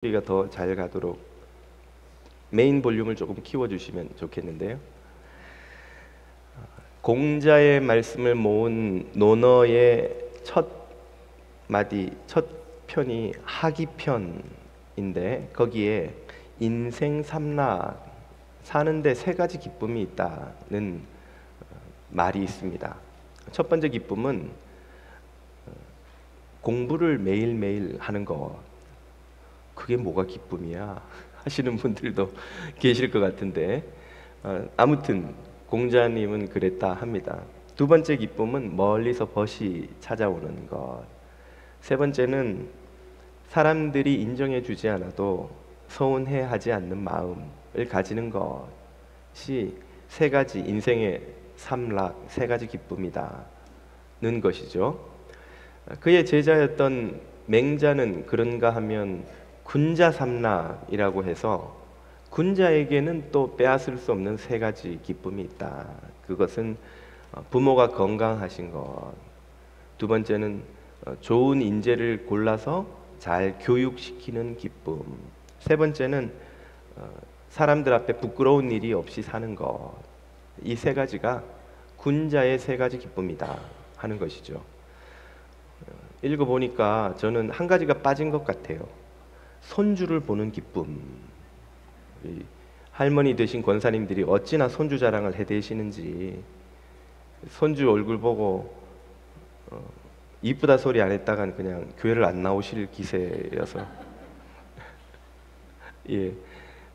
소리가 더 잘 가도록 메인 볼륨을 조금 키워주시면 좋겠는데요. 공자의 말씀을 모은 논어의 첫 마디, 첫 편이 하기편인데 거기에 인생 삼락, 사는데 세 가지 기쁨이 있다는 말이 있습니다. 첫 번째 기쁨은 공부를 매일매일 하는 것. 그게 뭐가 기쁨이야? 하시는 분들도 계실 것 같은데 아무튼 공자님은 그랬다 합니다. 두 번째 기쁨은 멀리서 벗이 찾아오는 것. 세 번째는 사람들이 인정해 주지 않아도 서운해하지 않는 마음을 가지는 것이 세 가지 인생의 삼락, 세 가지 기쁨이다는 것이죠. 그의 제자였던 맹자는 그런가 하면 군자삼락이라고 해서 군자에게는 또 빼앗을 수 없는 세 가지 기쁨이 있다. 그것은 부모가 건강하신 것, 두 번째는 좋은 인재를 골라서 잘 교육시키는 기쁨, 세 번째는 사람들 앞에 부끄러운 일이 없이 사는 것. 이 세 가지가 군자의 세 가지 기쁨이다 하는 것이죠. 읽어보니까 저는 한 가지가 빠진 것 같아요. 손주를 보는 기쁨. 할머니 되신 권사님들이 어찌나 손주 자랑을 해대시는지 손주 얼굴 보고 이쁘다 소리 안 했다간 그냥 교회를 안 나오실 기세여서 예,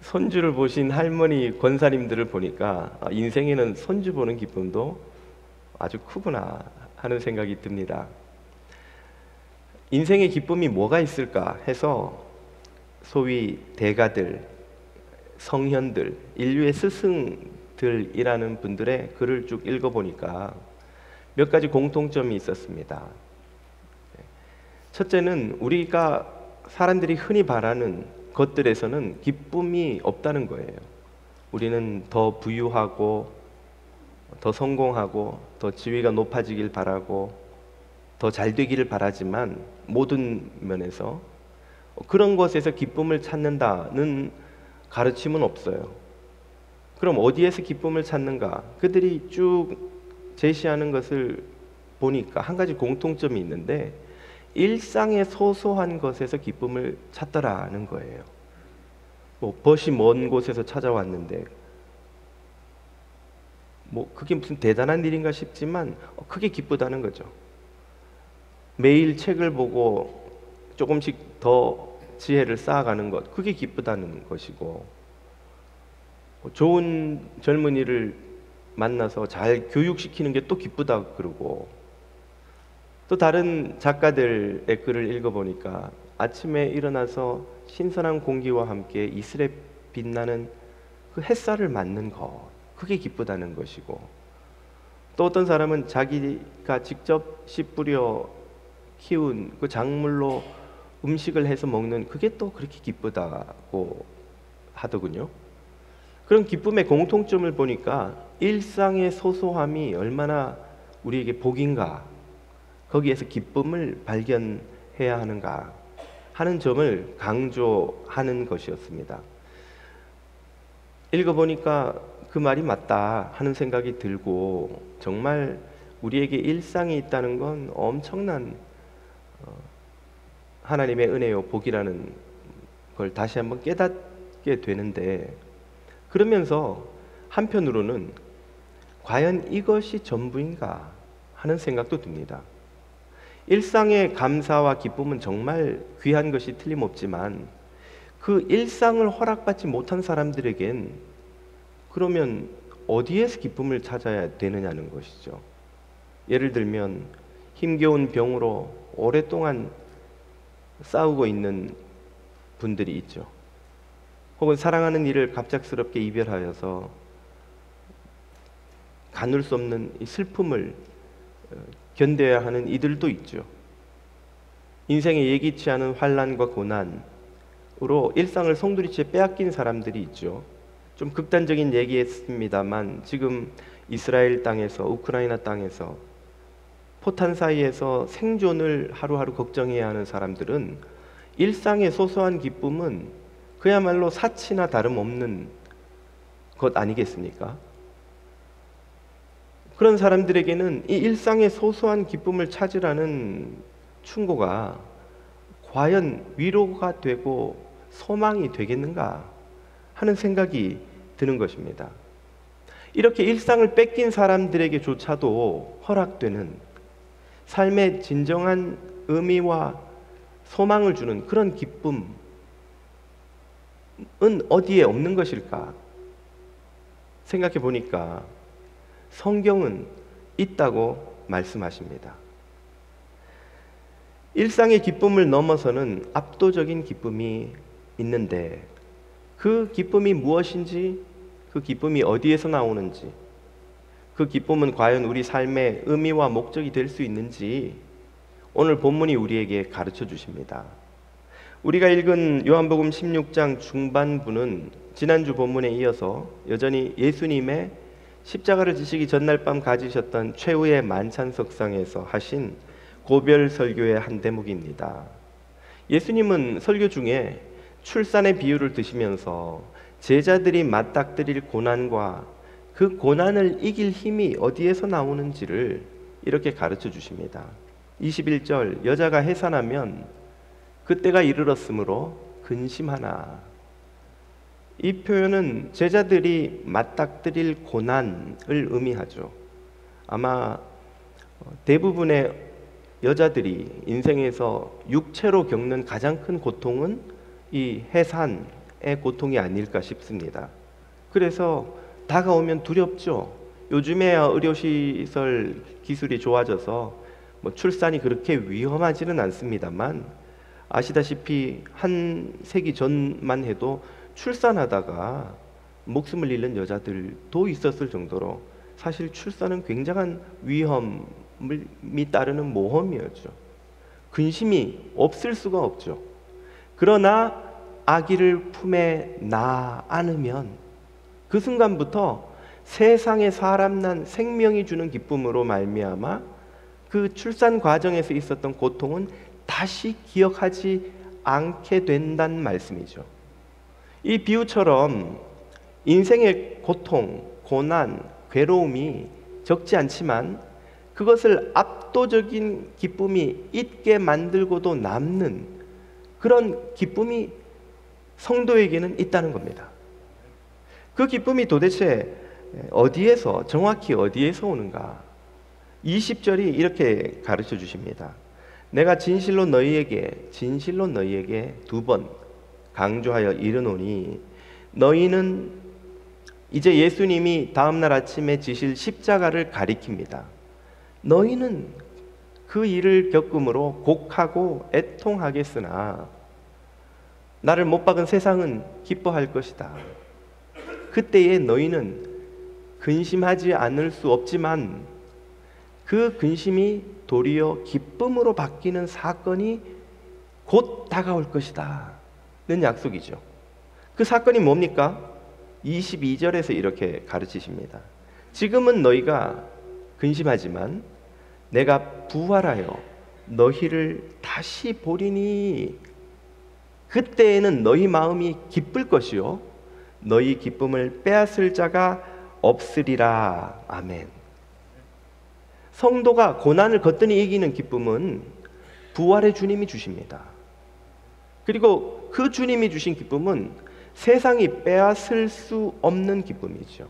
손주를 보신 할머니 권사님들을 보니까 인생에는 손주 보는 기쁨도 아주 크구나 하는 생각이 듭니다. 인생의 기쁨이 뭐가 있을까 해서 소위 대가들, 성현들, 인류의 스승들이라는 분들의 글을 쭉 읽어보니까 몇 가지 공통점이 있었습니다. 첫째는 우리가 사람들이 흔히 바라는 것들에서는 기쁨이 없다는 거예요. 우리는 더 부유하고 더 성공하고 더 지위가 높아지길 바라고 더 잘 되기를 바라지만 모든 면에서 그런 것에서 기쁨을 찾는다는 가르침은 없어요. 그럼 어디에서 기쁨을 찾는가? 그들이 쭉 제시하는 것을 보니까 한 가지 공통점이 있는데 일상의 소소한 것에서 기쁨을 찾더라는 거예요. 뭐 벗이 먼 곳에서 찾아왔는데 뭐 그게 무슨 대단한 일인가 싶지만 그게 기쁘다는 거죠. 매일 책을 보고 조금씩 더 지혜를 쌓아가는 것, 그게 기쁘다는 것이고, 좋은 젊은이를 만나서 잘 교육시키는 게 또 기쁘다 그러고, 또 다른 작가들의 글을 읽어보니까 아침에 일어나서 신선한 공기와 함께 이슬에 빛나는 그 햇살을 맞는 것, 그게 기쁘다는 것이고, 또 어떤 사람은 자기가 직접 씨 뿌려 키운 그 작물로 음식을 해서 먹는 그게 또 그렇게 기쁘다고 하더군요. 그런 기쁨의 공통점을 보니까 일상의 소소함이 얼마나 우리에게 복인가, 거기에서 기쁨을 발견해야 하는가 하는 점을 강조하는 것이었습니다. 읽어보니까 그 말이 맞다 하는 생각이 들고, 정말 우리에게 일상이 있다는 건 엄청난 하나님의 은혜요 복이라는 걸 다시 한번 깨닫게 되는데, 그러면서 한편으로는 과연 이것이 전부인가 하는 생각도 듭니다. 일상의 감사와 기쁨은 정말 귀한 것이 틀림없지만 그 일상을 허락받지 못한 사람들에겐 그러면 어디에서 기쁨을 찾아야 되느냐는 것이죠. 예를 들면 힘겨운 병으로 오랫동안 싸우고 있는 분들이 있죠. 혹은 사랑하는 이를 갑작스럽게 이별하여서 가눌 수 없는 이 슬픔을 견뎌야 하는 이들도 있죠. 인생에 예기치 않은 환난과 고난으로 일상을 송두리째 빼앗긴 사람들이 있죠. 좀 극단적인 얘기했습니다만 지금 이스라엘 땅에서, 우크라이나 땅에서 포탄 사이에서 생존을 하루하루 걱정해야 하는 사람들은 일상의 소소한 기쁨은 그야말로 사치나 다름없는 것 아니겠습니까? 그런 사람들에게는 이 일상의 소소한 기쁨을 찾으라는 충고가 과연 위로가 되고 소망이 되겠는가 하는 생각이 드는 것입니다. 이렇게 일상을 뺏긴 사람들에게조차도 허락되는 삶의 진정한 의미와 소망을 주는 그런 기쁨은 어디에 없는 것일까 생각해 보니까 성경은 있다고 말씀하십니다. 일상의 기쁨을 넘어서는 압도적인 기쁨이 있는데 그 기쁨이 무엇인지, 그 기쁨이 어디에서 나오는지, 그 기쁨은 과연 우리 삶의 의미와 목적이 될 수 있는지 오늘 본문이 우리에게 가르쳐 주십니다. 우리가 읽은 요한복음 16장 중반부는 지난주 본문에 이어서 여전히 예수님의 십자가를 지시기 전날 밤 가지셨던 최후의 만찬석상에서 하신 고별 설교의 한 대목입니다. 예수님은 설교 중에 출산의 비유를 드시면서 제자들이 맞닥뜨릴 고난과 그 고난을 이길 힘이 어디에서 나오는지를 이렇게 가르쳐 주십니다. 21절, 여자가 해산하면 그때가 이르렀으므로 근심하나. 이 표현은 제자들이 맞닥뜨릴 고난을 의미하죠. 아마 대부분의 여자들이 인생에서 육체로 겪는 가장 큰 고통은 이 해산의 고통이 아닐까 싶습니다. 그래서 다가오면 두렵죠. 요즘에야 의료시설 기술이 좋아져서 출산이 그렇게 위험하지는 않습니다만 아시다시피 한 세기 전만 해도 출산하다가 목숨을 잃는 여자들도 있었을 정도로 사실 출산은 굉장한 위험이 따르는 모험이었죠. 근심이 없을 수가 없죠. 그러나 아기를 품에 낳아 안으면 그 순간부터 세상에 사람 난 생명이 주는 기쁨으로 말미암아 그 출산 과정에서 있었던 고통은 다시 기억하지 않게 된다는 말씀이죠. 이 비유처럼 인생의 고통, 고난, 괴로움이 적지 않지만 그것을 압도적인 기쁨이 있게 만들고도 남는 그런 기쁨이 성도에게는 있다는 겁니다. 그 기쁨이 도대체 어디에서, 정확히 어디에서 오는가? 20절이 이렇게 가르쳐 주십니다. 내가 진실로 너희에게 두 번 강조하여 이르노니 너희는, 이제 예수님이 다음날 아침에 지실 십자가를 가리킵니다. 너희는 그 일을 겪음으로 곡하고 애통하겠으나 나를 못 박은 세상은 기뻐할 것이다. 그때에 너희는 근심하지 않을 수 없지만 그 근심이 도리어 기쁨으로 바뀌는 사건이 곧 다가올 것이다 는 약속이죠. 그 사건이 뭡니까? 22절에서 이렇게 가르치십니다. 지금은 너희가 근심하지만 내가 부활하여 너희를 다시 보리니 그때에는 너희 마음이 기쁠 것이요 너희 기쁨을 빼앗을 자가 없으리라. 아멘. 성도가 고난을 거뜬히 이기는 기쁨은 부활의 주님이 주십니다. 그리고 그 주님이 주신 기쁨은 세상이 빼앗을 수 없는 기쁨이죠.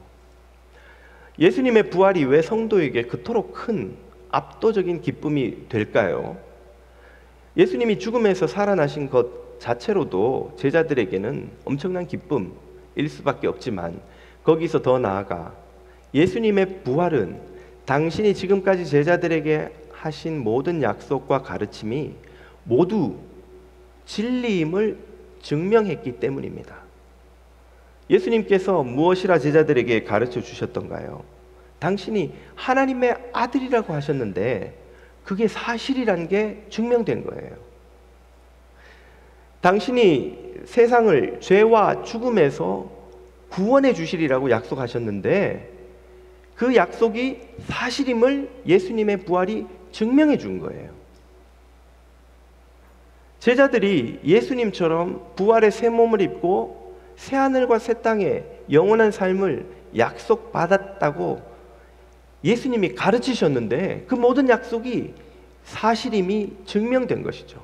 예수님의 부활이 왜 성도에게 그토록 큰 압도적인 기쁨이 될까요? 예수님이 죽음에서 살아나신 것 자체로도 제자들에게는 엄청난 기쁨일 수밖에 없지만 거기서 더 나아가 예수님의 부활은 당신이 지금까지 제자들에게 하신 모든 약속과 가르침이 모두 진리임을 증명했기 때문입니다. 예수님께서 무엇이라 제자들에게 가르쳐 주셨던가요? 당신이 하나님의 아들이라고 하셨는데 그게 사실이라는 게 증명된 거예요. 당신이 세상을 죄와 죽음에서 구원해 주시리라고 약속하셨는데 그 약속이 사실임을 예수님의 부활이 증명해 준 거예요. 제자들이 예수님처럼 부활의 새 몸을 입고 새 하늘과 새 땅에 영원한 삶을 약속받았다고 예수님이 가르치셨는데 그 모든 약속이 사실임이 증명된 것이죠.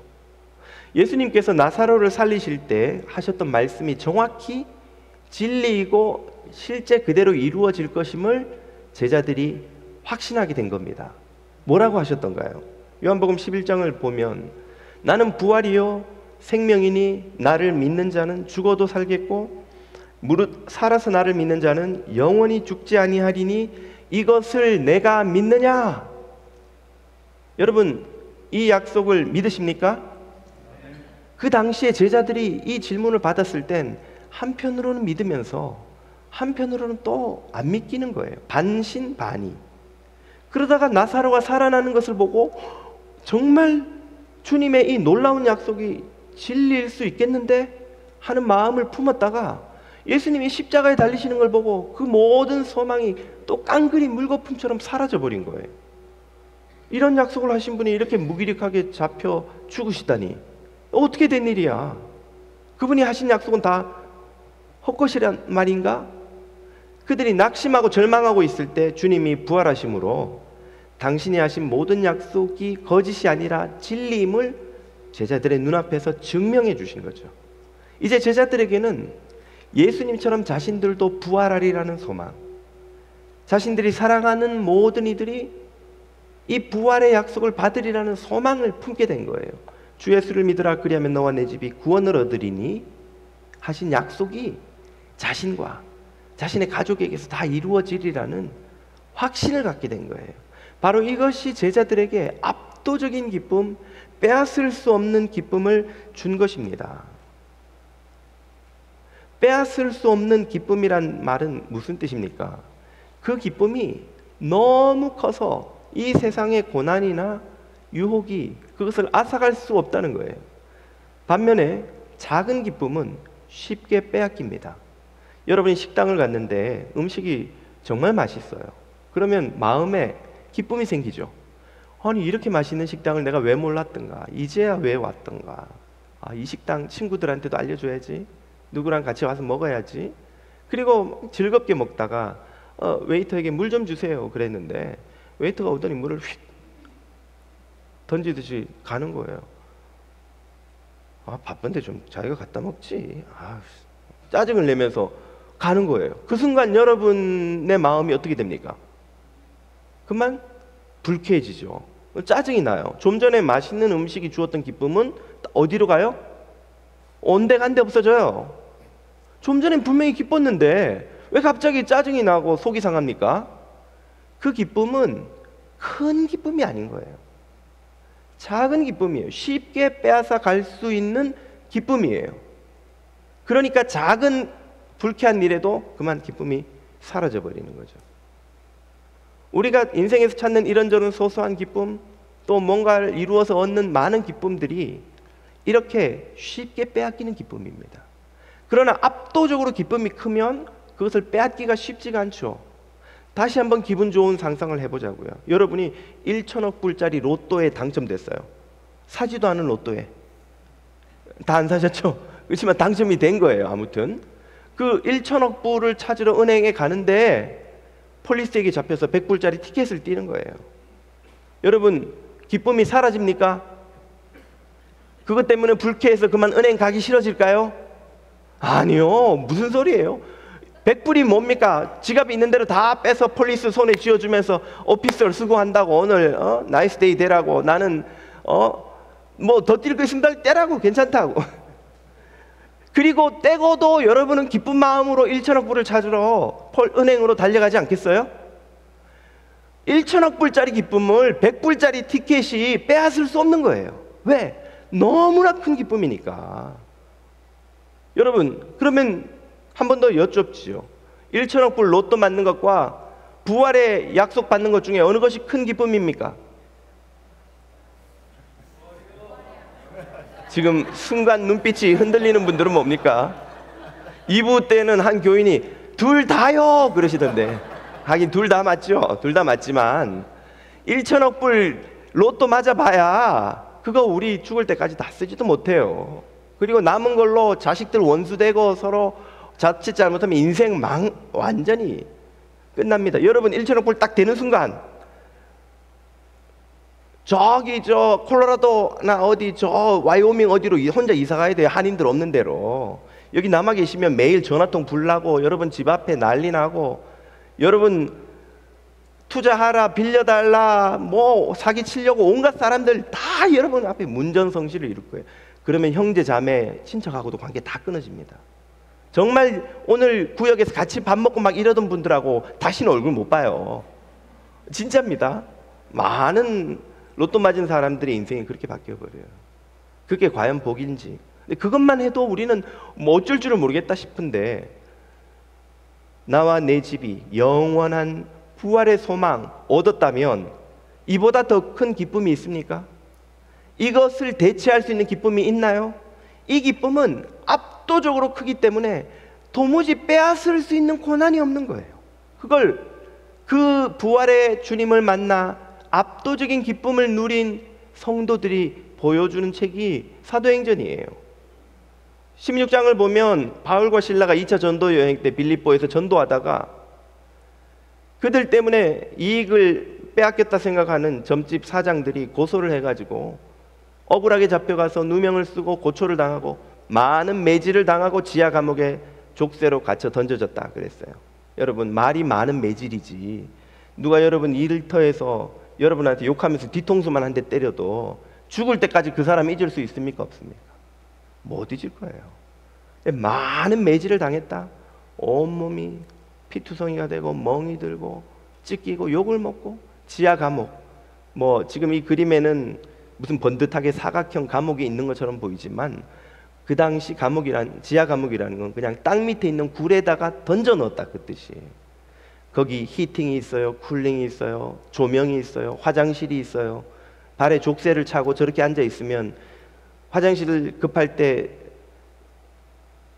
예수님께서 나사로를 살리실 때 하셨던 말씀이 정확히 진리이고 실제 그대로 이루어질 것임을 제자들이 확신하게 된 겁니다. 뭐라고 하셨던가요? 요한복음 11장을 보면 나는 부활이요 생명이니 나를 믿는 자는 죽어도 살겠고 무릇 살아서 나를 믿는 자는 영원히 죽지 아니하리니 이것을 내가 믿느냐? 여러분, 이 약속을 믿으십니까? 그 당시에 제자들이 이 질문을 받았을 땐 한편으로는 믿으면서 한편으로는 또 안 믿기는 거예요. 반신반의. 그러다가 나사로가 살아나는 것을 보고 정말 주님의 이 놀라운 약속이 진리일 수 있겠는데 하는 마음을 품었다가 예수님이 십자가에 달리시는 걸 보고 그 모든 소망이 또 깡그리 물거품처럼 사라져버린 거예요. 이런 약속을 하신 분이 이렇게 무기력하게 잡혀 죽으시다니 어떻게 된 일이야? 그분이 하신 약속은 다 헛것이란 말인가? 그들이 낙심하고 절망하고 있을 때 주님이 부활하심으로 당신이 하신 모든 약속이 거짓이 아니라 진리임을 제자들의 눈앞에서 증명해 주신 거죠. 이제 제자들에게는 예수님처럼 자신들도 부활하리라는 소망, 자신들이 사랑하는 모든 이들이 이 부활의 약속을 받으리라는 소망을 품게 된 거예요. 주 예수를 믿으라 그리하면 너와 내 집이 구원을 얻으리니 하신 약속이 자신과 자신의 가족에게서 다 이루어지리라는 확신을 갖게 된 거예요. 바로 이것이 제자들에게 압도적인 기쁨, 빼앗을 수 없는 기쁨을 준 것입니다. 빼앗을 수 없는 기쁨이란 말은 무슨 뜻입니까? 그 기쁨이 너무 커서 이 세상의 고난이나 유혹이 그것을 앗아갈 수 없다는 거예요. 반면에 작은 기쁨은 쉽게 빼앗깁니다. 여러분이 식당을 갔는데 음식이 정말 맛있어요. 그러면 마음에 기쁨이 생기죠. 아니 이렇게 맛있는 식당을 내가 왜 몰랐던가, 이제야 왜 왔던가, 이 식당 친구들한테도 알려줘야지, 누구랑 같이 와서 먹어야지. 그리고 즐겁게 먹다가 웨이터에게 물 좀 주세요 그랬는데 웨이터가 오더니 물을 휙 던지듯이 가는 거예요. 바쁜데 좀 자기가 갖다 먹지. 짜증을 내면서 가는 거예요. 그 순간 여러분의 마음이 어떻게 됩니까? 그만 불쾌해지죠. 짜증이 나요. 좀 전에 맛있는 음식이 주었던 기쁨은 어디로 가요? 온데간데 없어져요. 좀 전엔 분명히 기뻤는데 왜 갑자기 짜증이 나고 속이 상합니까? 그 기쁨은 큰 기쁨이 아닌 거예요. 작은 기쁨이에요. 쉽게 빼앗아 갈 수 있는 기쁨이에요. 그러니까 작은 불쾌한 일에도 그만 기쁨이 사라져 버리는 거죠. 우리가 인생에서 찾는 이런저런 소소한 기쁨, 또 뭔가를 이루어서 얻는 많은 기쁨들이 이렇게 쉽게 빼앗기는 기쁨입니다. 그러나 압도적으로 기쁨이 크면 그것을 빼앗기가 쉽지가 않죠. 다시 한번 기분 좋은 상상을 해보자고요. 여러분이 1천억 불짜리 로또에 당첨됐어요. 사지도 않은 로또에. 다 안 사셨죠? 그렇지만 당첨이 된 거예요. 아무튼 그 1천억 불을 찾으러 은행에 가는데 폴리스에게 잡혀서 100불짜리 티켓을 띄는 거예요. 여러분 기쁨이 사라집니까? 그것 때문에 불쾌해서 그만 은행 가기 싫어질까요? 아니요. 무슨 소리예요? 100불이 뭡니까? 지갑이 있는 대로 다 빼서 폴리스 손에 쥐어주면서 오피스를 수고한다고 오늘 나이스 데이 되라고, 나는 뭐 더 뛸 거 있으면 떼라고, 괜찮다고. 그리고 떼고도 여러분은 기쁜 마음으로 1천억 불을 찾으러 은행으로 달려가지 않겠어요? 1천억 불짜리 기쁨을 100불짜리 티켓이 빼앗을 수 없는 거예요. 왜? 너무나 큰 기쁨이니까. 여러분 그러면 한 번 더 여쭙지요. 1천억 불 로또 맞는 것과 부활의 약속 받는 것 중에 어느 것이 큰 기쁨입니까? 지금 순간 눈빛이 흔들리는 분들은 뭡니까? 2부 때는 한 교인이 둘 다요 그러시던데, 하긴 둘 다 맞죠. 둘 다 맞지만 1천억 불 로또 맞아봐야 그거 우리 죽을 때까지 다 쓰지도 못해요. 그리고 남은 걸로 자식들 원수되고 서로 자칫 잘못하면 인생 완전히 끝납니다. 여러분 1천억 불 딱 되는 순간 저기 저 콜로라도나 어디 저 와이오밍 어디로 혼자 이사 가야 돼요. 한인들 없는 데로. 여기 남아 계시면 매일 전화통 불나고 여러분 집 앞에 난리 나고 여러분 투자하라 빌려달라 뭐 사기 치려고 온갖 사람들 다 여러분 앞에 문전성시를 이룰 거예요. 그러면 형제 자매 친척하고도 관계 다 끊어집니다. 정말 오늘 구역에서 같이 밥 먹고 막 이러던 분들하고 다시는 얼굴 못 봐요. 진짜입니다. 많은 로또 맞은 사람들의 인생이 그렇게 바뀌어버려요. 그게 과연 복인지. 근데 그것만 해도 우리는 뭐 어쩔 줄을 모르겠다 싶은데 나와 내 집이 영원한 부활의 소망 얻었다면 이보다 더 큰 기쁨이 있습니까? 이것을 대체할 수 있는 기쁨이 있나요? 이 기쁨은 압도적으로 크기 때문에 도무지 빼앗을 수 있는 고난이 없는 거예요. 그걸 그 부활의 주님을 만나 압도적인 기쁨을 누린 성도들이 보여주는 책이 사도행전이에요. 16장을 보면 바울과 실라가 2차 전도 여행 때 빌립보에서 전도하다가 그들 때문에 이익을 빼앗겼다 생각하는 점집 사장들이 고소를 해가지고 억울하게 잡혀가서 누명을 쓰고 고초를 당하고 많은 매질을 당하고 지하 감옥에 족쇄로 갇혀 던져졌다 그랬어요. 여러분 말이 많은 매질이지 누가 여러분 일터에서 여러분한테 욕하면서 뒤통수만 한 대 때려도 죽을 때까지 그 사람 잊을 수 있습니까? 없습니까? 못 잊을 거예요. 많은 매질을 당했다. 온몸이 피투성이가 되고 멍이 들고 찢기고 욕을 먹고 지하 감옥. 뭐 지금 이 그림에는 무슨 번듯하게 사각형 감옥이 있는 것처럼 보이지만 그 당시 지하 감옥이라는 건 그냥 땅 밑에 있는 굴에다가 던져 넣었다 그 뜻이에요. 거기 히팅이 있어요, 쿨링이 있어요, 조명이 있어요, 화장실이 있어요. 발에 족쇄를 차고 저렇게 앉아 있으면 화장실을 급할 때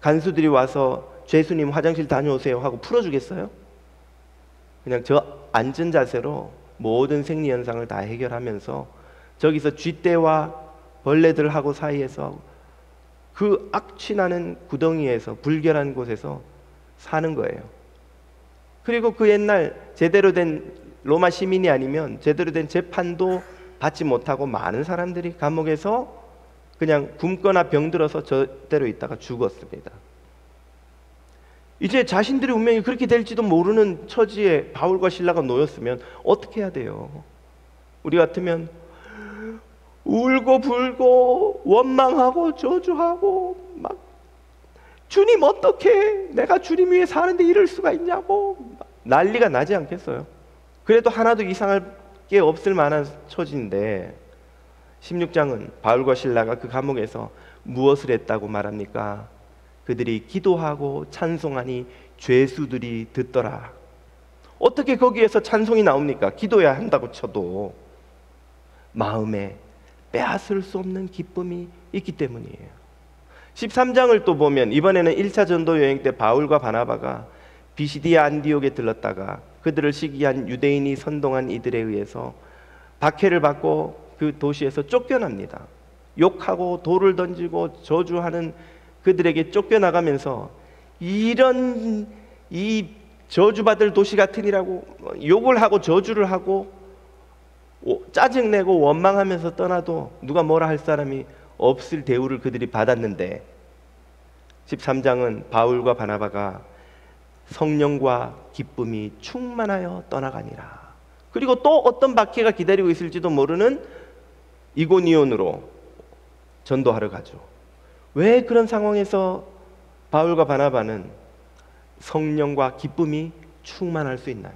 간수들이 와서 죄수님 화장실 다녀오세요 하고 풀어주겠어요? 그냥 저 앉은 자세로 모든 생리 현상을 다 해결하면서 저기서 쥐떼와 벌레들하고 사이에서 그 악취나는 구덩이에서 불결한 곳에서 사는 거예요. 그리고 그 옛날 제대로 된 로마 시민이 아니면 제대로 된 재판도 받지 못하고 많은 사람들이 감옥에서 그냥 굶거나 병들어서 저대로 있다가 죽었습니다. 이제 자신들의 운명이 그렇게 될지도 모르는 처지에 바울과 실라가 놓였으면 어떻게 해야 돼요? 우리 같으면 울고 불고 원망하고 저주하고 막 주님 어떡해? 내가 주님 위해 사는데 이럴 수가 있냐고 난리가 나지 않겠어요? 그래도 하나도 이상할 게 없을 만한 처지인데 16장은 바울과 실라가 그 감옥에서 무엇을 했다고 말합니까? 그들이 기도하고 찬송하니 죄수들이 듣더라. 어떻게 거기에서 찬송이 나옵니까? 기도해야 한다고 쳐도 마음에 빼앗을 수 없는 기쁨이 있기 때문이에요. 13장을 또 보면 이번에는 1차 전도 여행 때 바울과 바나바가 비시디아 안디옥에 들렀다가 그들을 시기한 유대인이 선동한 이들에 의해서 박해를 받고 그 도시에서 쫓겨납니다. 욕하고 돌을 던지고 저주하는 그들에게 쫓겨나가면서 이런 이 저주받을 도시 같으니라고 욕을 하고 저주를 하고 짜증내고 원망하면서 떠나도 누가 뭐라 할 사람이 없을 대우를 그들이 받았는데 13장은 바울과 바나바가 성령과 기쁨이 충만하여 떠나가니라. 그리고 또 어떤 박해가 기다리고 있을지도 모르는 이고니온으로 전도하러 가죠. 왜 그런 상황에서 바울과 바나바는 성령과 기쁨이 충만할 수 있나요?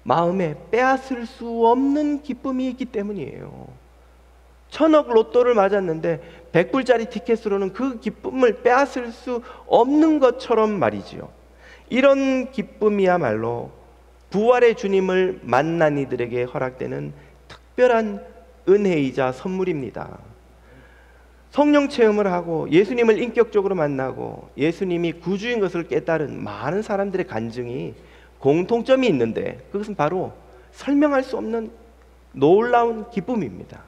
마음에 빼앗을 수 없는 기쁨이 있기 때문이에요. 1000억 로또를 맞았는데 100불짜리 티켓으로는 그 기쁨을 빼앗을 수 없는 것처럼 말이지요. 이런 기쁨이야말로 부활의 주님을 만난 이들에게 허락되는 특별한 은혜이자 선물입니다. 성령 체험을 하고 예수님을 인격적으로 만나고 예수님이 구주인 것을 깨달은 많은 사람들의 간증이 공통점이 있는데 그것은 바로 설명할 수 없는 놀라운 기쁨입니다.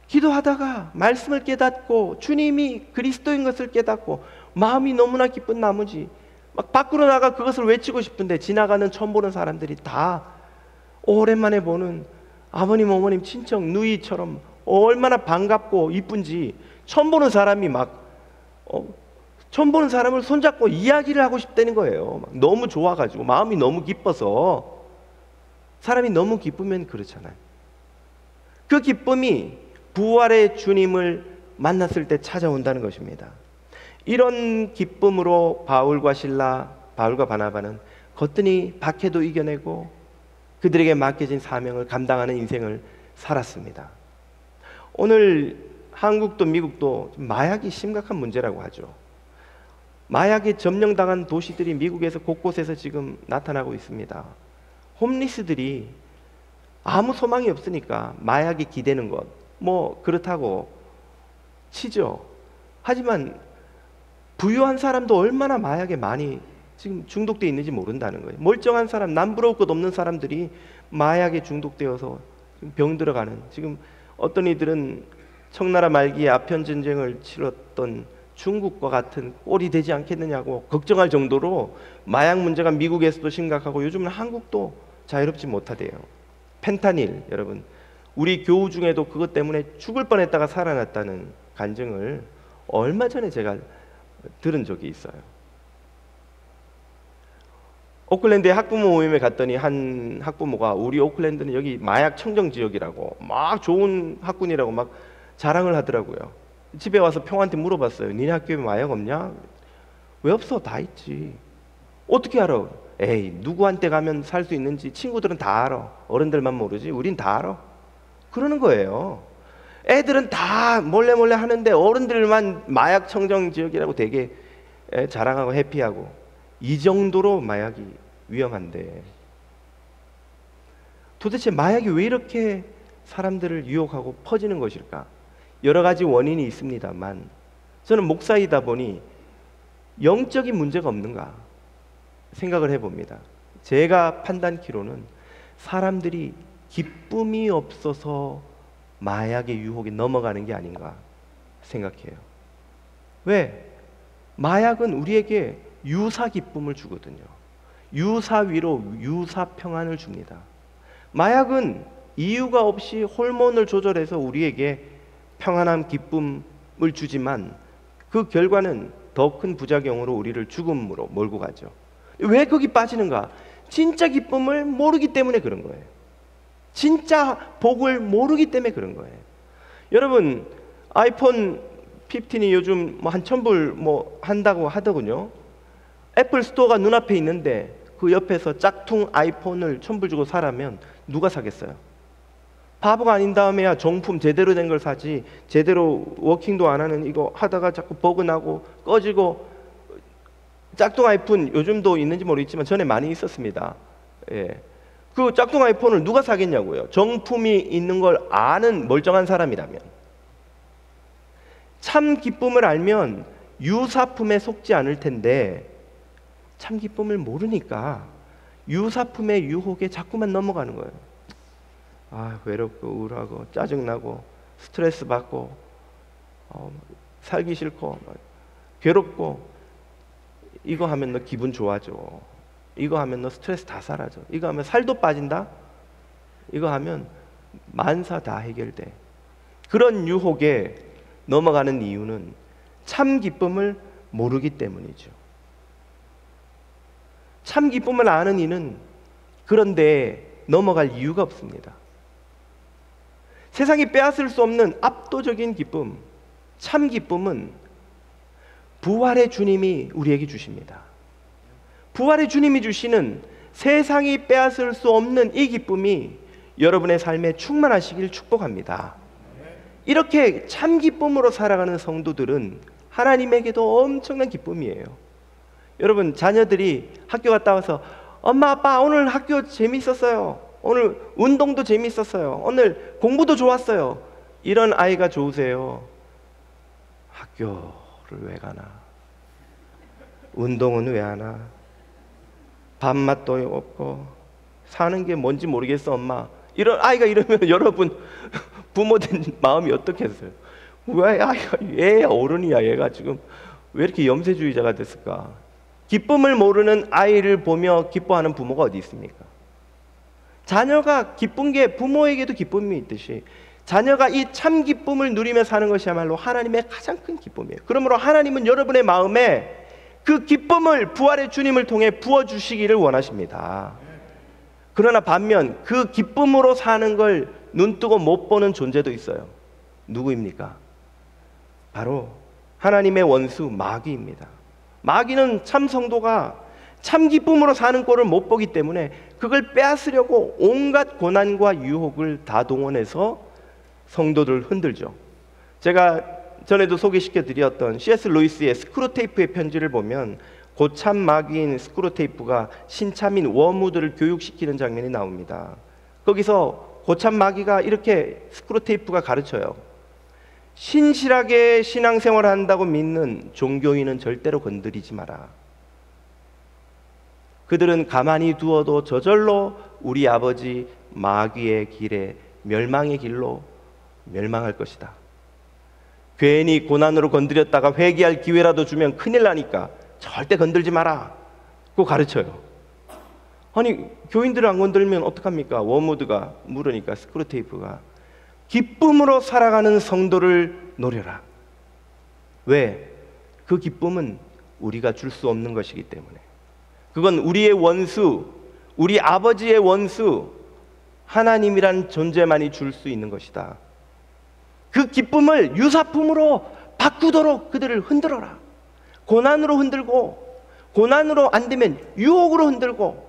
기도하다가 말씀을 깨닫고 주님이 그리스도인 것을 깨닫고 마음이 너무나 기쁜 나머지 막 밖으로 나가 그것을 외치고 싶은데 지나가는 처음 보는 사람들이 다 오랜만에 보는 아버님, 어머님, 친척, 누이처럼 얼마나 반갑고 이쁜지 처음 보는 사람이 처음 보는 사람을 손잡고 이야기를 하고 싶다는 거예요. 막 너무 좋아가지고 마음이 너무 기뻐서. 사람이 너무 기쁘면 그렇잖아요. 그 기쁨이 부활의 주님을 만났을 때 찾아온다는 것입니다. 이런 기쁨으로 바울과 바나바는 거뜬히 박해도 이겨내고 그들에게 맡겨진 사명을 감당하는 인생을 살았습니다. 오늘 한국도 미국도 마약이 심각한 문제라고 하죠. 마약에 점령당한 도시들이 미국에서 곳곳에서 지금 나타나고 있습니다. 홈리스들이 아무 소망이 없으니까 마약에 기대는 것, 뭐 그렇다고 치죠. 하지만 부유한 사람도 얼마나 마약에 많이 지금 중독되어 있는지 모른다는 거예요. 멀쩡한 사람, 남부러울 것 없는 사람들이 마약에 중독되어서 병 들어가는, 지금 어떤 이들은 청나라 말기에 아편전쟁을 치렀던 중국과 같은 꼴이 되지 않겠느냐고 걱정할 정도로 마약 문제가 미국에서도 심각하고 요즘은 한국도 자유롭지 못하대요. 펜타닐, 여러분, 우리 교우 중에도 그것 때문에 죽을 뻔했다가 살아났다는 간증을 얼마 전에 제가 들은 적이 있어요. 오클랜드에 학부모 모임에 갔더니 한 학부모가 우리 오클랜드는 여기 마약 청정 지역이라고 막 좋은 학군이라고 막 자랑을 하더라고요. 집에 와서 평한테 물어봤어요. 니네 학교에 마약 없냐? 왜 없어? 다 있지. 어떻게 알아? 에이, 누구한테 가면 살 수 있는지 친구들은 다 알아. 어른들만 모르지 우린 다 알아. 그러는 거예요. 애들은 다 몰래 하는데 어른들만 마약 청정 지역이라고 되게 자랑하고 해피하고, 이 정도로 마약이 위험한데 도대체 마약이 왜 이렇게 사람들을 유혹하고 퍼지는 것일까? 여러 가지 원인이 있습니다만 저는 목사이다 보니 영적인 문제가 없는가 생각을 해봅니다. 제가 판단키로는 사람들이 기쁨이 없어서 마약의 유혹에 넘어가는 게 아닌가 생각해요. 왜? 마약은 우리에게 유사 기쁨을 주거든요. 유사 위로, 유사 평안을 줍니다. 마약은 이유가 없이 호르몬을 조절해서 우리에게 평안함, 기쁨을 주지만 그 결과는 더 큰 부작용으로 우리를 죽음으로 몰고 가죠. 왜 거기 빠지는가? 진짜 기쁨을 모르기 때문에 그런 거예요. 진짜 복을 모르기 때문에 그런 거예요. 여러분, 아이폰 15이 요즘 뭐 한 1,000불 뭐 한다고 하더군요. 애플 스토어가 눈앞에 있는데 그 옆에서 짝퉁 아이폰을 1,000불 주고 사라면 누가 사겠어요? 바보가 아닌 다음에야 정품 제대로 된 걸 사지, 제대로 워킹도 안 하는 이거 하다가 자꾸 버그 나고 꺼지고. 짝퉁 아이폰 요즘도 있는지 모르겠지만 전에 많이 있었습니다. 예. 그 짝퉁 아이폰을 누가 사겠냐고요. 정품이 있는 걸 아는 멀쩡한 사람이라면. 참 기쁨을 알면 유사품에 속지 않을 텐데 참 기쁨을 모르니까 유사품의 유혹에 자꾸만 넘어가는 거예요. 아, 외롭고 우울하고 짜증나고 스트레스 받고 살기 싫고 괴롭고, 이거 하면 너 기분 좋아져, 이거 하면 너 스트레스 다 사라져, 이거 하면 살도 빠진다, 이거 하면 만사 다 해결돼. 그런 유혹에 넘어가는 이유는 참 기쁨을 모르기 때문이죠. 참 기쁨을 아는 이는 그런데 넘어갈 이유가 없습니다. 세상이 빼앗을 수 없는 압도적인 기쁨, 참 기쁨은 부활의 주님이 우리에게 주십니다. 부활의 주님이 주시는 세상이 빼앗을 수 없는 이 기쁨이 여러분의 삶에 충만하시길 축복합니다. 이렇게 참 기쁨으로 살아가는 성도들은 하나님에게도 엄청난 기쁨이에요. 여러분, 자녀들이 학교 갔다 와서 엄마 아빠 오늘 학교 재밌었어요, 오늘 운동도 재밌었어요, 오늘 공부도 좋았어요, 이런 아이가 좋으세요? 학교를 왜 가나? 운동은 왜 하나? 밥맛도 없고 사는 게 뭔지 모르겠어 엄마. 이런 아이가 이러면 여러분 부모된 마음이 어떻겠어요? 얘 어른이야. 얘가 지금 왜 이렇게 염세주의자가 됐을까? 기쁨을 모르는 아이를 보며 기뻐하는 부모가 어디 있습니까? 자녀가 기쁜 게 부모에게도 기쁨이 있듯이 자녀가 이 참 기쁨을 누리며 사는 것이야말로 하나님의 가장 큰 기쁨이에요. 그러므로 하나님은 여러분의 마음에 그 기쁨을 부활의 주님을 통해 부어주시기를 원하십니다. 그러나 반면 그 기쁨으로 사는 걸 눈뜨고 못 보는 존재도 있어요. 누구입니까? 바로 하나님의 원수 마귀입니다. 마귀는 참 성도가 참 기쁨으로 사는 꼴을 못 보기 때문에 그걸 빼앗으려고 온갖 고난과 유혹을 다 동원해서 성도들을 흔들죠. 제가 전에도 소개시켜 드렸던 C.S. 루이스의 스크루테이프의 편지를 보면 고참 마귀인 스크루테이프가 신참인 워무드를 교육시키는 장면이 나옵니다. 거기서 고참 마귀가 이렇게 스크루테이프가 가르쳐요. 신실하게 신앙생활을 한다고 믿는 종교인은 절대로 건드리지 마라. 그들은 가만히 두어도 저절로 우리 아버지 마귀의 길에 멸망의 길로 멸망할 것이다. 괜히 고난으로 건드렸다가 회개할 기회라도 주면 큰일 나니까 절대 건들지 마라. 그거 가르쳐요. 아니 교인들을 안 건들면 어떡합니까? 워무드가 물으니까 스크루테이프가 기쁨으로 살아가는 성도를 노려라. 왜? 그 기쁨은 우리가 줄 수 없는 것이기 때문에. 그건 우리의 원수, 우리 아버지의 원수 하나님이란 존재만이 줄 수 있는 것이다. 그 기쁨을 유사품으로 바꾸도록 그들을 흔들어라. 고난으로 흔들고, 고난으로 안 되면 유혹으로 흔들고,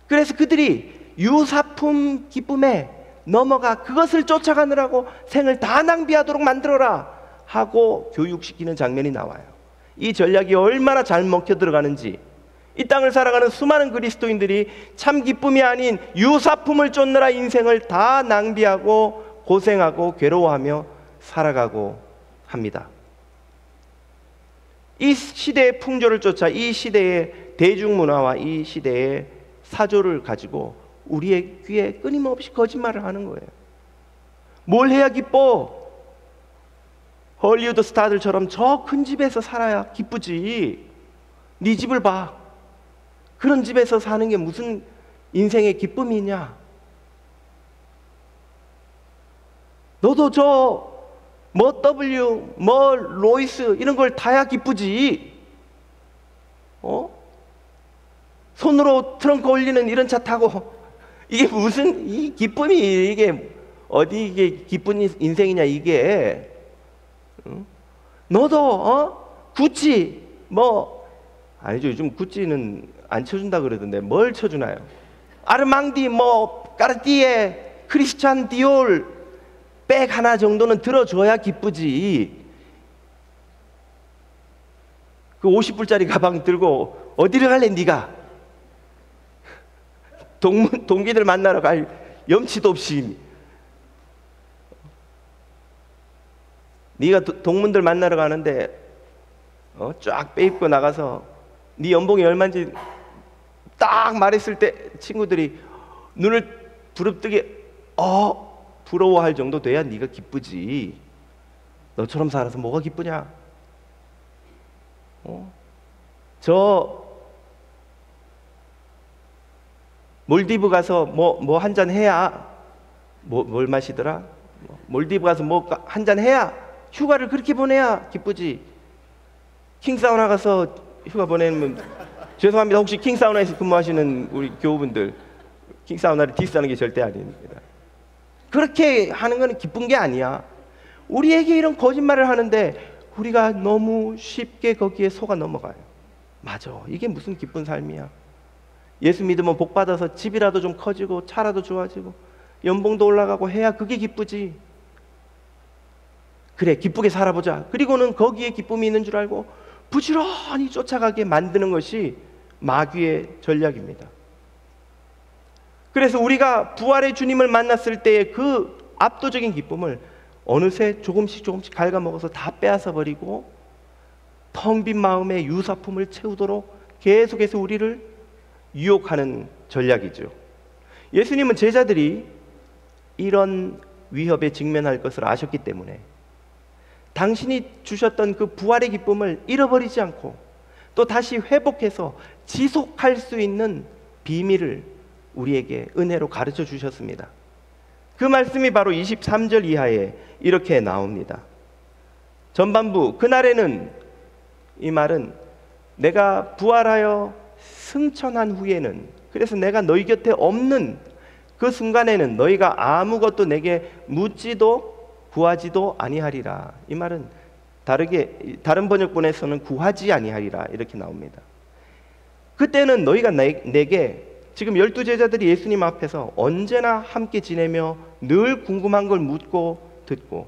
그래서 그들이 유사품 기쁨에 넘어가 그것을 쫓아가느라고 생을 다 낭비하도록 만들어라 하고 교육시키는 장면이 나와요. 이 전략이 얼마나 잘 먹혀 들어가는지, 이 땅을 살아가는 수많은 그리스도인들이 참 기쁨이 아닌 유사품을 쫓느라 인생을 다 낭비하고 고생하고 괴로워하며 살아가고 합니다. 이 시대의 풍조를 쫓아 이 시대의 대중문화와 이 시대의 사조를 가지고 우리의 귀에 끊임없이 거짓말을 하는 거예요. 뭘 해야 기뻐? 헐리우드 스타들처럼 저 큰 집에서 살아야 기쁘지. 네 집을 봐. 그런 집에서 사는 게 무슨 인생의 기쁨이냐? 너도 저 뭐 W, 뭐 로이스 이런 걸 타야 기쁘지. 손으로 트렁크 올리는 이런 차 타고 이게 무슨 이 기쁨이 이게 어디 이게 기쁜 인생이냐 이게. 너도 구찌 뭐 아니죠. 요즘 구찌는 안 쳐준다 그러던데 뭘 쳐주나요? 아르망디 뭐 까르띠에 크리스찬 디올 백 하나 정도는 들어줘야 기쁘지. 그 50불짜리 가방 들고 어디를 갈래 네가? 동기들 만나러 갈 염치도 없이 네가 동문들 만나러 가는데 쫙 빼입고 나가서 네 연봉이 얼마인지 딱 말했을 때 친구들이 눈을 부릅뜨게 부러워할 정도 돼야 네가 기쁘지. 너처럼 살아서 뭐가 기쁘냐? 저 몰디브 가서 뭐 한 잔 해야 뭘 마시더라? 몰디브 가서 뭐 한 잔 해야 휴가를 그렇게 보내야 기쁘지. 킹사우나 가서 휴가 보내면 죄송합니다. 혹시 킹사우나에서 근무하시는 우리 교우분들 킹사우나를 디스하는 게 절대 아닙니다. 그렇게 하는 건 기쁜 게 아니야. 우리에게 이런 거짓말을 하는데 우리가 너무 쉽게 거기에 속아 넘어가요. 맞아. 이게 무슨 기쁜 삶이야. 예수 믿으면 복 받아서 집이라도 좀 커지고 차라도 좋아지고 연봉도 올라가고 해야 그게 기쁘지. 그래 기쁘게 살아보자. 그리고는 거기에 기쁨이 있는 줄 알고 부지런히 쫓아가게 만드는 것이 마귀의 전략입니다. 그래서 우리가 부활의 주님을 만났을 때의 그 압도적인 기쁨을 어느새 조금씩 갉아먹어서 다 빼앗아 버리고 텅 빈 마음에 유사품을 채우도록 계속해서 우리를 유혹하는 전략이죠. 예수님은 제자들이 이런 위협에 직면할 것을 아셨기 때문에 당신이 주셨던 그 부활의 기쁨을 잃어버리지 않고 또 다시 회복해서 지속할 수 있는 비밀을 우리에게 은혜로 가르쳐 주셨습니다. 그 말씀이 바로 23절 이하에 이렇게 나옵니다. 전반부, 그날에는, 이 말은 내가 부활하여 승천한 후에는, 그래서 내가 너희 곁에 없는 그 순간에는 너희가 아무것도 내게 묻지도 구하지도 아니하리라. 이 말은 다른 번역본에서는 구하지 아니하리라 이렇게 나옵니다. 그때는 너희가 내게, 지금 12제자들이 예수님 앞에서 언제나 함께 지내며 늘 궁금한 걸 묻고 듣고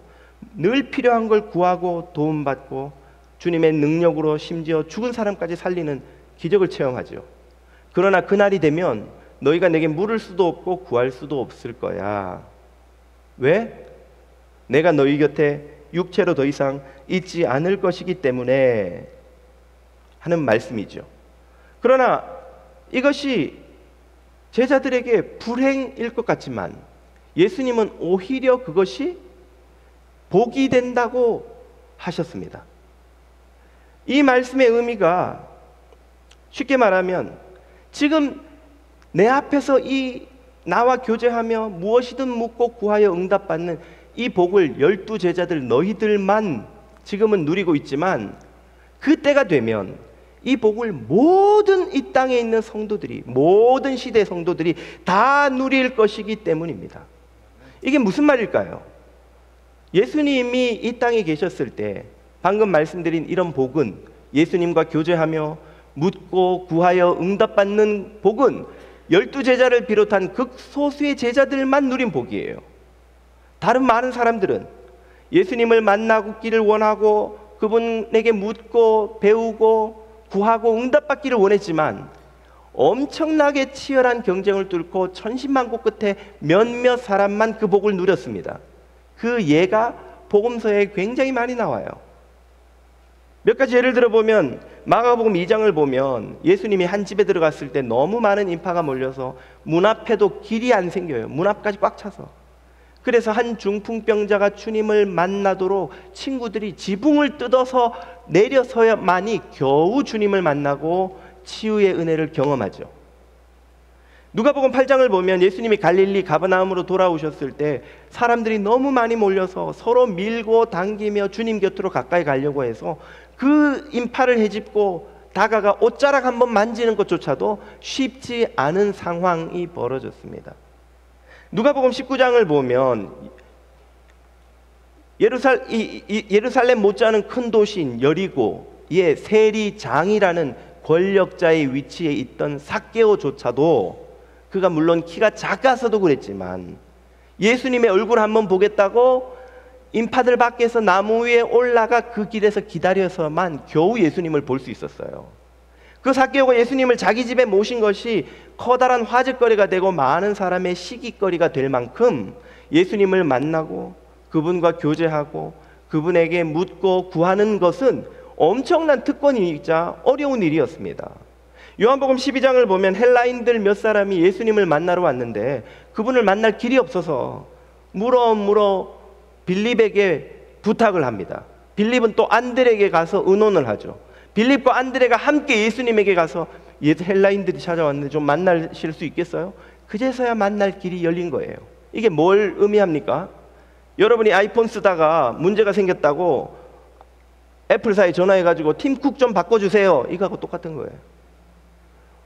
늘 필요한 걸 구하고 도움받고 주님의 능력으로 심지어 죽은 사람까지 살리는 기적을 체험하죠. 그러나 그날이 되면 너희가 내게 물을 수도 없고 구할 수도 없을 거야. 왜? 내가 너희 곁에 육체로 더 이상 있지 않을 것이기 때문에 하는 말씀이죠. 그러나 이것이 제자들에게 불행일 것 같지만 예수님은 오히려 그것이 복이 된다고 하셨습니다. 이 말씀의 의미가 쉽게 말하면 지금 내 앞에서 이 나와 교제하며 무엇이든 묻고 구하여 응답받는 이 복을 12제자들 너희들만 지금은 누리고 있지만 그때가 되면 이 복을 모든 이 땅에 있는 성도들이, 모든 시대의 성도들이 다 누릴 것이기 때문입니다. 이게 무슨 말일까요? 예수님이 이 땅에 계셨을 때 방금 말씀드린 이런 복은, 예수님과 교제하며 묻고 구하여 응답받는 복은 12제자를 비롯한 극소수의 제자들만 누린 복이에요. 다른 많은 사람들은 예수님을 만나기를 원하고 그분에게 묻고 배우고 구하고 응답받기를 원했지만 엄청나게 치열한 경쟁을 뚫고 천신만고 끝에 몇몇 사람만 그 복을 누렸습니다. 그 예가 복음서에 굉장히 많이 나와요. 몇 가지 예를 들어보면 마가복음 2장을 보면 예수님이 한 집에 들어갔을 때 너무 많은 인파가 몰려서 문 앞에도 길이 안 생겨요. 문 앞까지 꽉 차서. 그래서 한 중풍병자가 주님을 만나도록 친구들이 지붕을 뜯어서 내려서야만이 겨우 주님을 만나고 치유의 은혜를 경험하죠. 누가복음 8장을 보면 예수님이 갈릴리 가버나움으로 돌아오셨을 때 사람들이 너무 많이 몰려서 서로 밀고 당기며 주님 곁으로 가까이 가려고 해서 그 인파를 헤집고 다가가 옷자락 한번 만지는 것조차도 쉽지 않은 상황이 벌어졌습니다. 누가복음 19장을 보면 예루살렘 못지않은 큰 도시인 여리고의 세리장이라는 권력자의 위치에 있던 삭개오조차도, 그가 물론 키가 작아서도 그랬지만 예수님의 얼굴 한번 보겠다고 인파들 밖에서 나무 위에 올라가 그 길에서 기다려서만 겨우 예수님을 볼 수 있었어요. 그 삭개오가 예수님을 자기 집에 모신 것이 커다란 화제거리가 되고 많은 사람의 시기거리가 될 만큼 예수님을 만나고 그분과 교제하고 그분에게 묻고 구하는 것은 엄청난 특권이자 어려운 일이었습니다. 요한복음 12장을 보면 헬라인들 몇 사람이 예수님을 만나러 왔는데 그분을 만날 길이 없어서 물어 빌립에게 부탁을 합니다. 빌립은 또 안드레에게 가서 의논을 하죠. 빌립과 안드레가 함께 예수님에게 가서 헬라인들이 찾아왔는데 좀 만나실 수 있겠어요? 그제서야 만날 길이 열린 거예요. 이게 뭘 의미합니까? 여러분이 아이폰 쓰다가 문제가 생겼다고 애플사에 전화해가지고 팀쿡 좀 바꿔주세요, 이거하고 똑같은 거예요.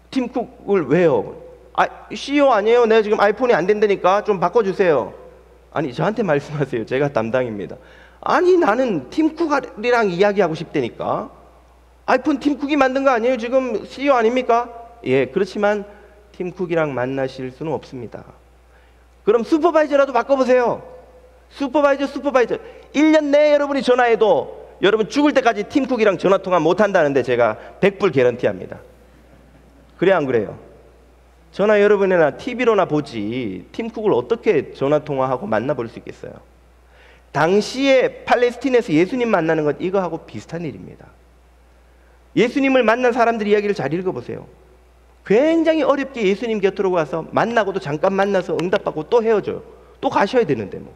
팀쿡을 왜요? CEO 아니에요? 내가 지금 아이폰이 안 된다니까 좀 바꿔주세요. 아니, 저한테 말씀하세요. 제가 담당입니다. 아니, 나는 팀쿡이랑 이야기하고 싶다니까. 아이폰 팀쿡이 만든 거 아니에요? 지금 CEO 아닙니까? 예, 그렇지만 팀쿡이랑 만나실 수는 없습니다. 그럼 슈퍼바이저라도 바꿔보세요. 슈퍼바이저 1년 내에 여러분이 전화해도 여러분 죽을 때까지 팀쿡이랑 전화통화 못한다는데 제가 100불 개런티합니다. 그래 안 그래요? 전화 여러분이나 TV로나 보지 팀쿡을 어떻게 전화통화하고 만나볼 수 있겠어요? 당시에 팔레스틴에서 예수님 만나는 것 이거하고 비슷한 일입니다. 예수님을 만난 사람들 이야기를 잘 읽어보세요. 굉장히 어렵게 예수님 곁으로 가서 만나고도 잠깐 만나서 응답받고 또 헤어져요. 또 가셔야 되는데 뭐.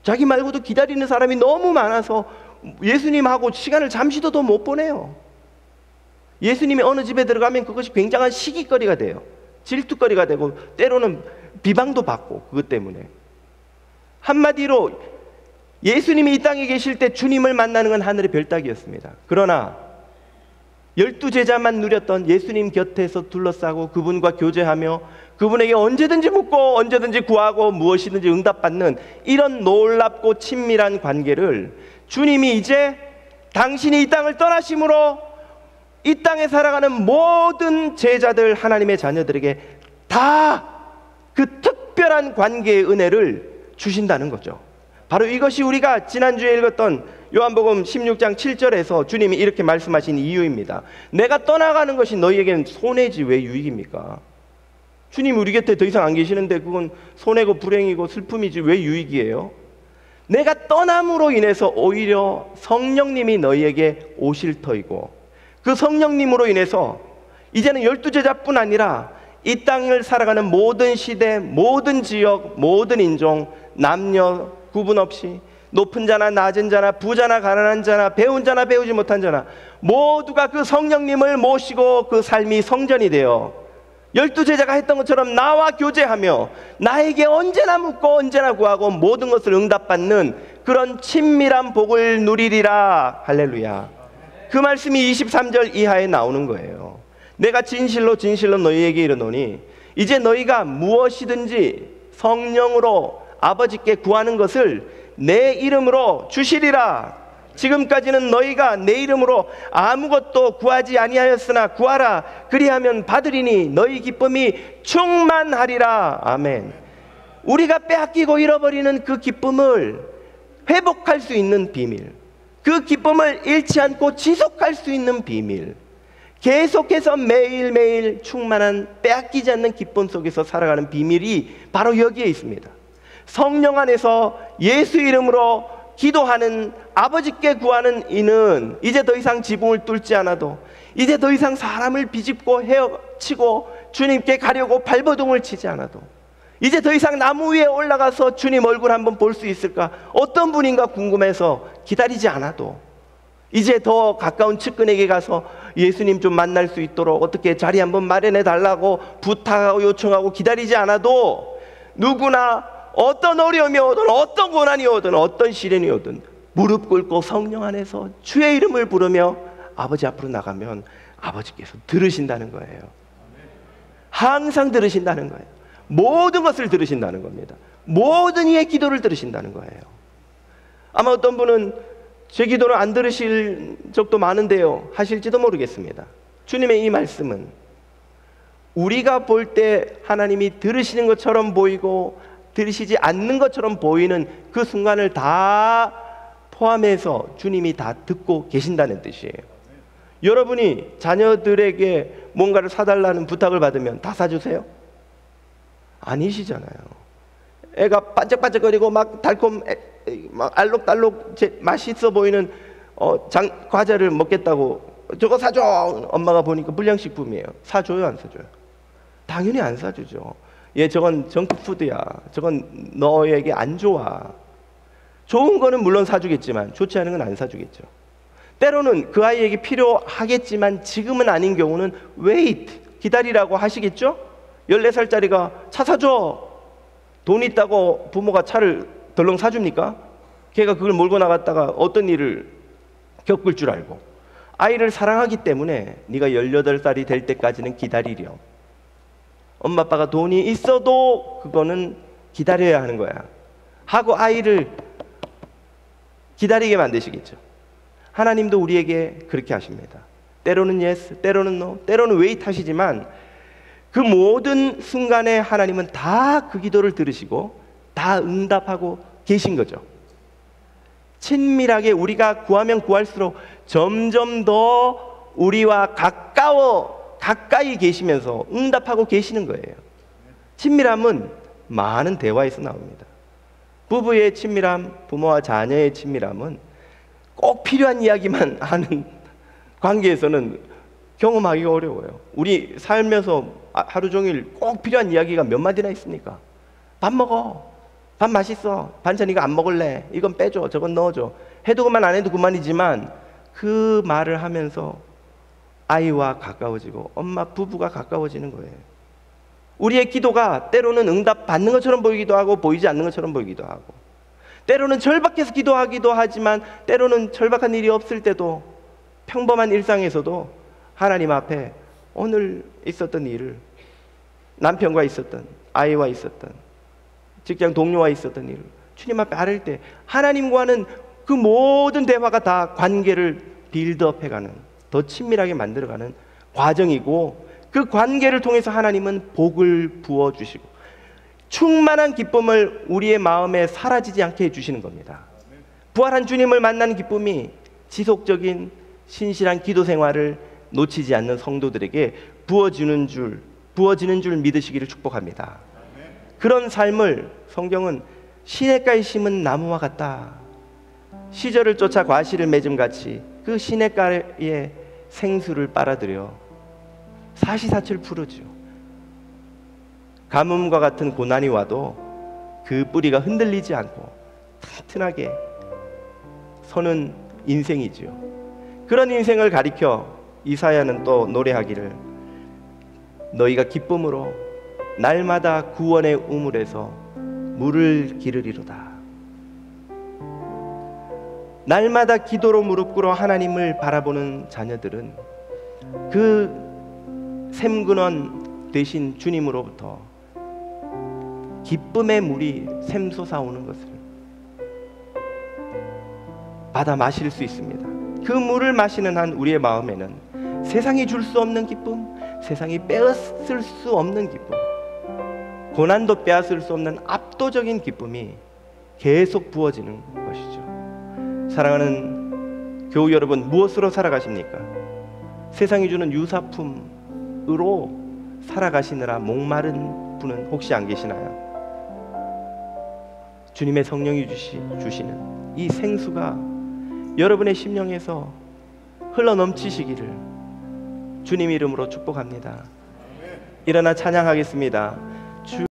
자기 말고도 기다리는 사람이 너무 많아서 예수님하고 시간을 잠시도 더 못 보내요. 예수님이 어느 집에 들어가면 그것이 굉장한 시기거리가 돼요. 질투거리가 되고 때로는 비방도 받고, 그것 때문에. 한마디로 예수님이 이 땅에 계실 때 주님을 만나는 건 하늘의 별 따기였습니다. 그러나 12제자만 누렸던 예수님 곁에서 둘러싸고 그분과 교제하며 그분에게 언제든지 묻고 언제든지 구하고 무엇이든지 응답받는 이런 놀랍고 친밀한 관계를 주님이 이제 당신이 이 땅을 떠나심으로 이 땅에 살아가는 모든 제자들, 하나님의 자녀들에게 다 그 특별한 관계의 은혜를 주신다는 거죠. 바로 이것이 우리가 지난주에 읽었던 요한복음 16장 7절에서 주님이 이렇게 말씀하신 이유입니다. 내가 떠나가는 것이 너희에게는 손해지 왜 유익입니까? 주님이 우리 곁에 더 이상 안 계시는데 그건 손해고 불행이고 슬픔이지 왜 유익이에요? 내가 떠남으로 인해서 오히려 성령님이 너희에게 오실 터이고, 그 성령님으로 인해서 이제는 12제자뿐 아니라 이 땅을 살아가는 모든 시대, 모든 지역, 모든 인종, 남녀 구분 없이 높은 자나 낮은 자나 부자나 가난한 자나 배운 자나 배우지 못한 자나 모두가 그 성령님을 모시고 그 삶이 성전이 되어 12제자가 했던 것처럼 나와 교제하며 나에게 언제나 묻고 언제나 구하고 모든 것을 응답받는 그런 친밀한 복을 누리리라. 할렐루야. 그 말씀이 23절 이하에 나오는 거예요. 내가 진실로 진실로 너희에게 이르노니 이제 너희가 무엇이든지 성령으로 아버지께 구하는 것을 내 이름으로 주시리라. 지금까지는 너희가 내 이름으로 아무것도 구하지 아니하였으나 구하라. 그리하면 받으리니 너희 기쁨이 충만하리라. 아멘. 우리가 빼앗기고 잃어버리는 그 기쁨을 회복할 수 있는 비밀, 그 기쁨을 잃지 않고 지속할 수 있는 비밀, 계속해서 매일매일 충만한 빼앗기지 않는 기쁨 속에서 살아가는 비밀이 바로 여기에 있습니다. 성령 안에서 예수 이름으로 기도하는, 아버지께 구하는 이는 이제 더 이상 지붕을 뚫지 않아도, 이제 더 이상 사람을 비집고 헤어치고 주님께 가려고 발버둥을 치지 않아도, 이제 더 이상 나무 위에 올라가서 주님 얼굴 한번 볼 수 있을까, 어떤 분인가 궁금해서 기다리지 않아도, 이제 더 가까운 측근에게 가서 예수님 좀 만날 수 있도록 어떻게 자리 한번 마련해 달라고 부탁하고 요청하고 기다리지 않아도 누구나 어떤 어려움이 오든 어떤 고난이 오든 어떤 시련이 오든 무릎 꿇고 성령 안에서 주의 이름을 부르며 아버지 앞으로 나가면 아버지께서 들으신다는 거예요. 항상 들으신다는 거예요. 모든 것을 들으신다는 겁니다. 모든 이의 기도를 들으신다는 거예요. 아마 어떤 분은 제 기도를 안 들으실 적도 많은데요, 하실지도 모르겠습니다. 주님의 이 말씀은 우리가 볼 때 하나님이 들으시는 것처럼 보이고 들으시지 않는 것처럼 보이는 그 순간을 다 포함해서 주님이 다 듣고 계신다는 뜻이에요. 여러분이 자녀들에게 뭔가를 사달라는 부탁을 받으면 다 사주세요? 아니시잖아요. 애가 반짝반짝거리고 막 막 알록달록 맛있어 보이는 과자를 먹겠다고 저거 사줘! 엄마가 보니까 불량식품이에요. 사줘요, 안 사줘요? 당연히 안 사주죠. 얘 저건 정크푸드야. 저건 너에게 안 좋아. 좋은 거는 물론 사주겠지만 좋지 않은 건 안 사주겠죠. 때로는 그 아이에게 필요하겠지만 지금은 아닌 경우는 wait, 기다리라고 하시겠죠? 14살짜리가 차 사줘. 돈 있다고 부모가 차를 덜렁 사줍니까? 걔가 그걸 몰고 나갔다가 어떤 일을 겪을 줄 알고. 아이를 사랑하기 때문에 네가 18살이 될 때까지는 기다리렴. 엄마 아빠가 돈이 있어도 그거는 기다려야 하는 거야 하고 아이를 기다리게 만드시겠죠. 하나님도 우리에게 그렇게 하십니다. 때로는 yes, 때로는 no, 때로는 wait 하시지만 그 모든 순간에 하나님은 다 그 기도를 들으시고 다 응답하고 계신 거죠. 친밀하게 우리가 구하면 구할수록 점점 더 우리와 가까이 계시면서 응답하고 계시는 거예요. 친밀함은 많은 대화에서 나옵니다. 부부의 친밀함, 부모와 자녀의 친밀함은 꼭 필요한 이야기만 하는 관계에서는 경험하기가 어려워요. 우리 살면서 하루 종일 꼭 필요한 이야기가 몇 마디나 있습니까? 밥 먹어. 밥 맛있어. 반찬 이거 안 먹을래. 이건 빼줘. 저건 넣어줘. 해도 그만 안 해도 그만이지만 그 말을 하면서 아이와 가까워지고 엄마 부부가 가까워지는 거예요. 우리의 기도가 때로는 응답 받는 것처럼 보이기도 하고 보이지 않는 것처럼 보이기도 하고, 때로는 절박해서 기도하기도 하지만 때로는 절박한 일이 없을 때도 평범한 일상에서도 하나님 앞에 오늘 있었던 일을, 남편과 있었던, 아이와 있었던, 직장 동료와 있었던 일을 주님 앞에 아뢰 때 하나님과는 그 모든 대화가 다 관계를 빌드업해가는, 더 친밀하게 만들어가는 과정이고, 그 관계를 통해서 하나님은 복을 부어주시고 충만한 기쁨을 우리의 마음에 사라지지 않게 해주시는 겁니다. 부활한 주님을 만나는 기쁨이 지속적인 신실한 기도 생활을 놓치지 않는 성도들에게 부어지는 줄 믿으시기를 축복합니다. 그런 삶을 성경은 시냇가에 심은 나무와 같다. 시절을 쫓아 과실을 맺음같이 그 시냇가에 생수를 빨아들여 사시사철 푸르죠. 가뭄과 같은 고난이 와도 그 뿌리가 흔들리지 않고 튼튼하게 서는 인생이지요. 그런 인생을 가리켜 이사야는 또 노래하기를, 너희가 기쁨으로 날마다 구원의 우물에서 물을 기르리로다. 날마다 기도로 무릎 꿇어 하나님을 바라보는 자녀들은 그 샘근원 되신 주님으로부터 기쁨의 물이 샘솟아오는 것을 받아 마실 수 있습니다. 그 물을 마시는 한 우리의 마음에는 세상이 줄 수 없는 기쁨, 세상이 빼앗을 수 없는 기쁨, 고난도 빼앗을 수 없는 압도적인 기쁨이 계속 부어지는 것이죠. 사랑하는 교우 여러분, 무엇으로 살아가십니까? 세상이 주는 유사품으로 살아가시느라 목마른 분은 혹시 안 계시나요? 주님의 성령이 주시는 이 생수가 여러분의 심령에서 흘러넘치시기를 주님 이름으로 축복합니다. 일어나 찬양하겠습니다.